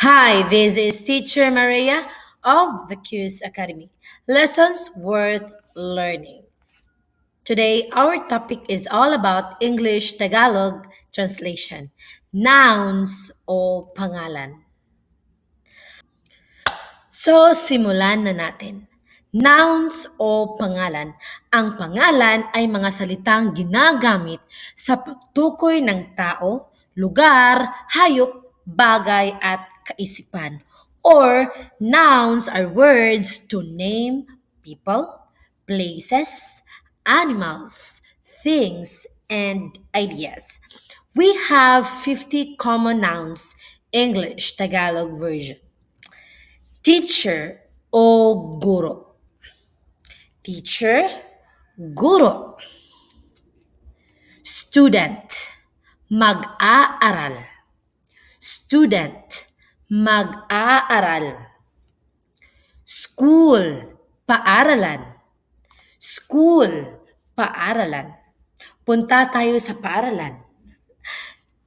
Hi, this is Teacher Maria of the Q's Academy. Lessons worth learning. Today, our topic is all about English Tagalog translation. Nouns o pangalan. So, simulan na natin. Nouns o pangalan. Ang pangalan ay mga salitang ginagamit sa pagtukoy ng tao, lugar, hayop, bagay at kaisipan. Or nouns are words to name people, places, animals, things, and ideas. We have 50 common nouns, English Tagalog version. Teacher o guro. Teacher, guro. Student, mag-aaral. Student, mag-aaral. School, paaralan. School, paaralan. Punta tayo sa paaralan.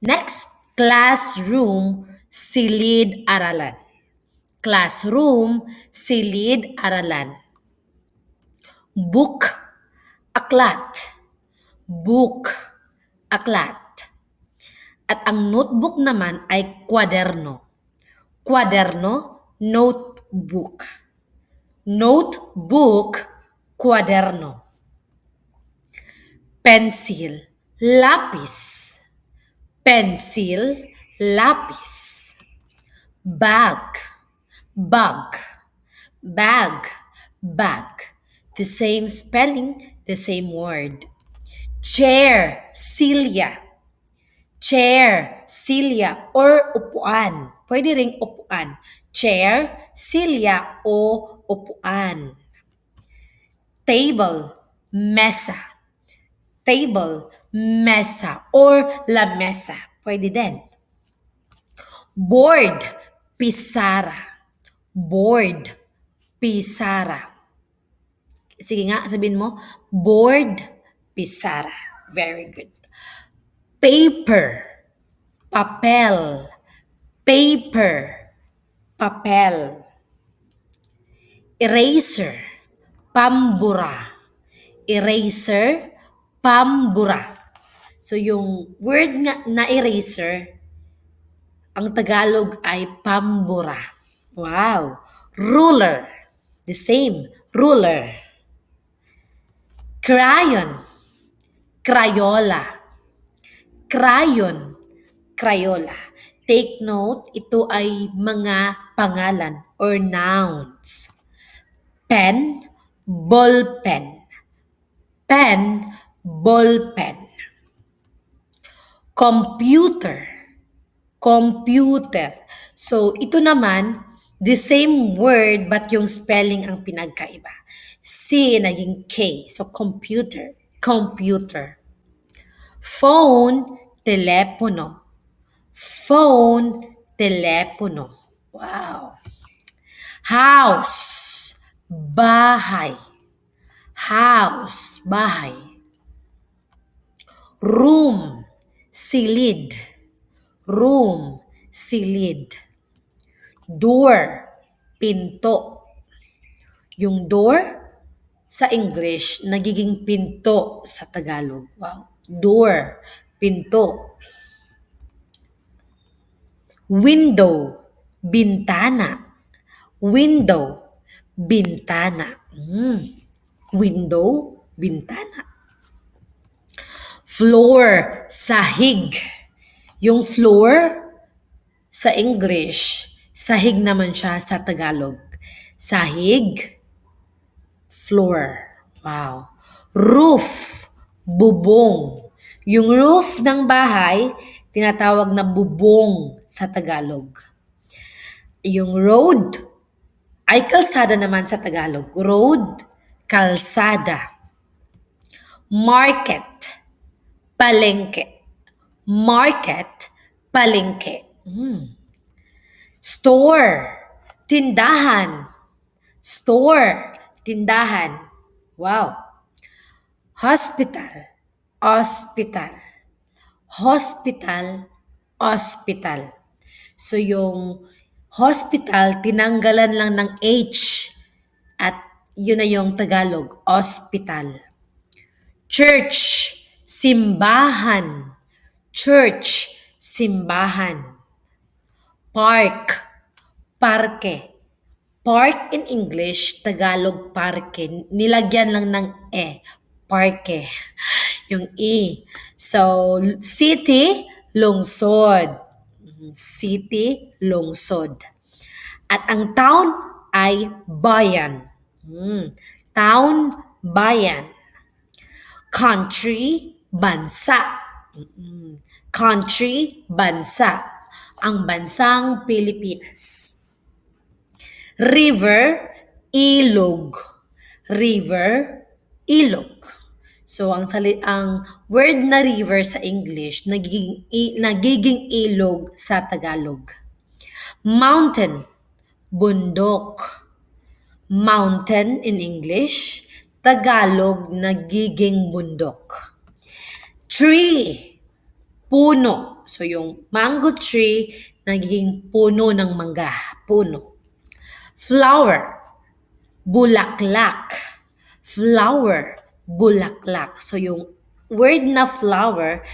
Next, classroom, silid-aralan. Classroom, silid-aralan. Book, aklat. Book, aklat. At ang notebook naman ay kwaderno. Kwaderno, notebook. Notebook, kwaderno. Pencil, lapis. Pencil, lapis. Bag, bag. Bag, bag. The same spelling, the same word. Chair, silya. Chair, silya, or upuan. Pwede ring upuan. Chair, silya, o upuan. Table, mesa. Table, mesa, or la mesa. Pwede din. Board, pisara. Board, pisara. Sige nga, sabihin mo, board, pisara. Very good. Paper, papel. Paper, papel. Eraser, pambura. Eraser, pambura. So yung word nga na eraser, ang Tagalog ay pambura. Wow. Ruler, the same, ruler. Crayon, Crayola. Crayon, Crayola. Take note, ito ay mga pangalan or nouns. Pen, ballpen. Pen, ballpen. Computer, computer. So, ito naman, the same word but yung spelling ang pinagkaiba. C naging K. So, computer, computer. Phone, telepono. Phone, telepono. Wow. House, bahay. House, bahay. Room, silid. Room, silid. Door, pinto. Yung door sa English nagiging pinto sa Tagalog. Wow. Door, pinto. Window, bintana. Window, bintana. Window, bintana. Floor, sahig. Yung floor sa English, sahig naman siya sa Tagalog. Sahig, floor. Wow. Roof, bubong. Yung roof ng bahay, tinatawag na bubong sa Tagalog. Yung road ay kalsada naman sa Tagalog. Road, kalsada. Market, palengke. Market, palengke. Store, tindahan. Store, tindahan. Wow. Hospital, hospital. Hospital, hospital. So yung Hospital, tinanggalan lang ng H at yun na yung Tagalog, hospital. Church, simbahan. Church, simbahan. Park, parke. Park in English, Tagalog parke. Nilagyan lang ng e. Parke. Yung e. So, city, lungsod. City, lungsod. At ang town ay bayan. Town, bayan. Country, bansa. Country, bansa. Ang bansang Pilipinas. River, ilog. River, ilog. So ang word na river sa English nagiging ilog sa Tagalog. Mountain, bundok. Mountain in English, Tagalog nagiging bundok. Tree, puno. So yung mango tree nagiging puno ng mangga, puno. Flower, bulaklak. Flower, bulaklak. So yung word na flower,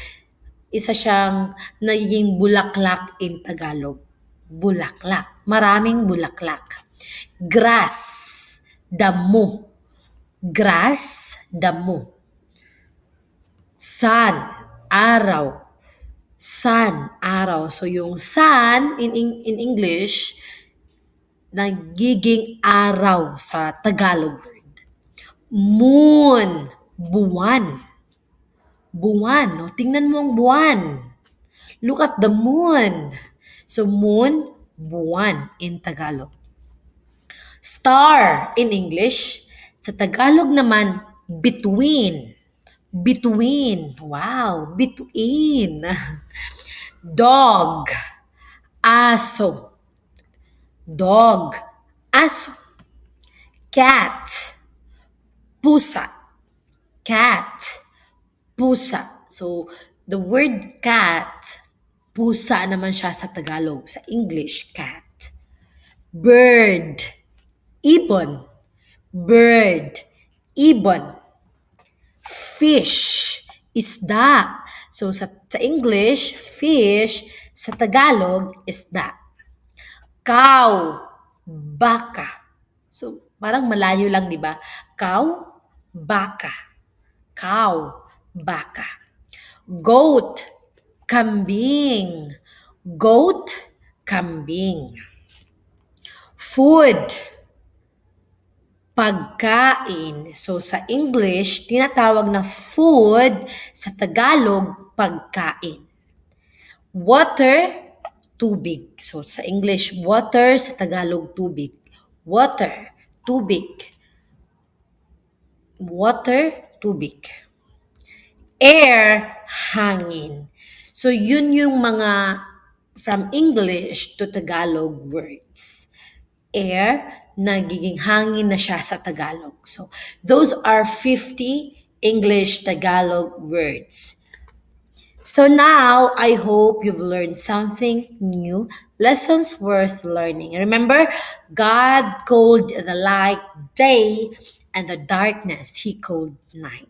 isa siyang nagiging bulaklak in Tagalog. Bulaklak. Maraming bulaklak. Grass, damo. Grass, damo. Sun, araw. Sun, araw. So yung sun in English, nagiging araw sa Tagalog word. Moon, buwan. Buwan, no? Tingnan mo ang buwan. Look at the moon. So moon, buwan in Tagalog. Star in English, sa Tagalog naman, between. Between. Wow, between. Dog, aso. Dog, aso. Cat, pusa. Cat, pusa. So, the word cat, pusa naman siya sa Tagalog. Sa English, cat. Bird, ibon. Bird, ibon. Fish, isda. So, sa English, fish. Sa Tagalog, isda. Cow, baka. So, parang malayo lang, di ba? Cow, baka. Cow, baka. Goat, kambing. Goat, kambing. Food, pagkain. So, sa English, tinatawag na food. Sa Tagalog, pagkain. Water, tubig. So, sa English, water. Sa Tagalog, tubig. Water, tubig. Water, tubig. Air, hangin. So, yun yung mga from English to Tagalog words. Air, nagiging hangin na siya sa Tagalog. So, those are 50 English Tagalog words. So now, I hope you've learned something new, lessons worth learning. Remember, God called the light day and the darkness He called night.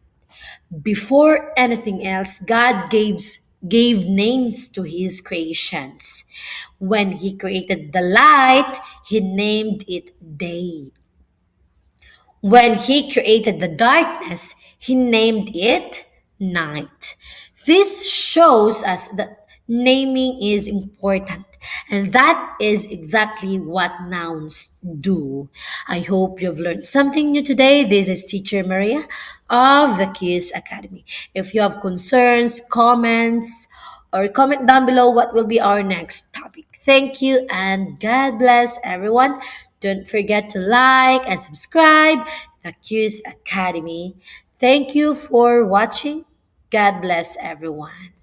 Before anything else, God gave names to His creations. When He created the light, He named it day. When He created the darkness, He named it night. This shows us that naming is important, and that is exactly what nouns do. I hope you've learned something new today. This is Teacher Maria of the Kiss Academy. If you have concerns, comments, or comment down below what will be our next topic. Thank you and God bless everyone. Don't forget to like and subscribe the Q's Academy. Thank you for watching. God bless everyone.